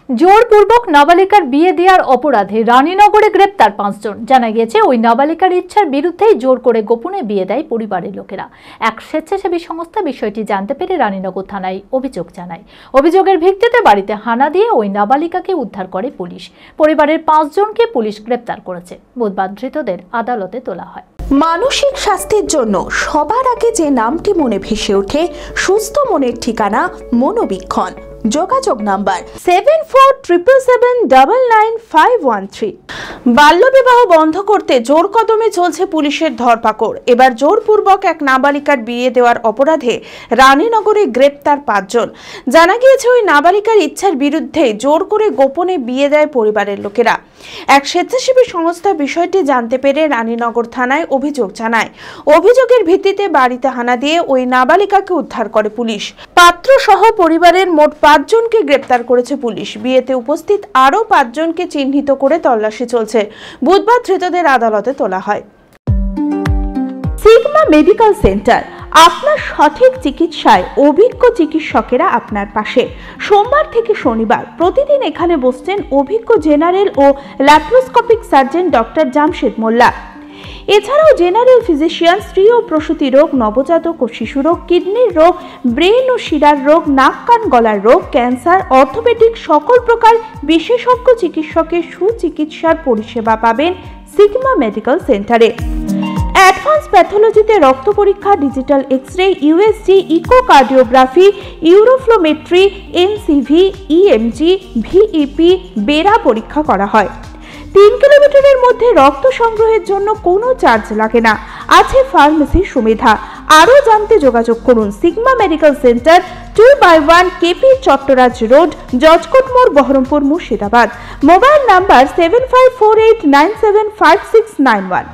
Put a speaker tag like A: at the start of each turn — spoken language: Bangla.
A: জোরপূর্বক নাবালিকার বিয়ে দেওয়ার অপরাধে রানীনগরে গ্রেপ্তার 5 জন। জানা গিয়েছে ওই নাবালিকার ইচ্ছার বিরুদ্ধেই জোর করে গোপনে বিয়ে দেয় পরিবারের লোকেরা। এক স্বেচ্ছাসেবী সংস্থা বিষয়টি জানতে পেরে রানীনগর থানায় অভিযোগ জানায়। অভিযোগের ভিত্তিতে বাড়িতে হানা দিয়ে ওই নাবালিকাকে উদ্ধার করে পুলিশ। পরিবারের 5 জনকে পুলিশ গ্রেপ্তার করেছে। বুধবার ধৃতদের আদালতে তোলা হয়।
B: মানসিক স্বাস্থ্যের জন্য সবার আগে যে নামটি মনে ভেসে ওঠে, সুস্থ মনের ঠিকানা মনোবীক্ষণ। যোগাযোগ নাম্বার 7477799513। বাল্যবিবাহ বন্ধ করতে জোর কদমে চলছে পুলিশের ধরপাকড়। এবার জোরপূর্বক এক নাবালিকার বিয়ে দেওয়ার অপরাধে রানীনগরে গ্রেপ্তার 5 জন। জানা গিয়েছে ওই নাবালিকার ইচ্ছার বিরুদ্ধে জোর করে গোপনে বিয়ে দেয় পরিবারের লোকেরা। এক স্বেচ্ছাসেবী সংস্থা বিষয়টি জানতে পেরে রানীনগর থানায় অভিযোগ জানায়। অভিযোগের ভিত্তিতে বাড়িতে হানা দিয়ে ওই নাবালিকাকে উদ্ধার করে পুলিশ। পাত্র সহ পরিবারের মোট 5 জনকে গ্রেপ্তার করেছে পুলিশ। বিয়েতে উপস্থিত আরও 5 জনকে চিহ্নিত করে তল্লাশি চলছে। বুধবার ধৃতদের আদালতে তোলা হয়। সিগমা মেডিকেল সেন্টার, আপনার সঠিক চিকিৎসায় অভিজ্ঞ চিকিৎসকেরা আপনার পাশে। সোমবার থেকে শনিবার প্রতিদিন এখানে বসছেন অভিজ্ঞ জেনারেল ও ল্যাপ্রোস্কোপিক সার্জন ডক্টর জামশেদ মোল্লা। এছাড়াও জেনারেল ফিজিশিয়ান, স্ত্রী ও প্রসূতি রোগ, নবজাতক ও শিশু রোগ, কিডনির রোগ, ব্রেন ও শিরার রোগ, নাক কান গলার রোগ, ক্যান্সার, অর্থোপেডিক সকল প্রকার বিশেষজ্ঞ চিকিৎসকের সুচিকিৎসার পরিষেবা পাবেন সিগমা মেডিকেল সেন্টারে। অ্যাডভান্স প্যাথোলজিতে রক্ত পরীক্ষা, digital X ray, USG, echocardiography, uroflowmetry, NCV, EMG, VEP, BERA পরীক্ষা করা হয়। 3 কিলোমিটারের মধ্যে রক্ত সংগ্রহের জন্য কোনো চার্জ লাগে না। আছে ফার্মেসির সুবিধা। আরও জানতে যোগাযোগ করুন sigma medical centre, 2/1 KP Chattoraj road, judge court মোড়, বহরমপুর, মুর্শিদাবাদ। Mobile number 7548975691।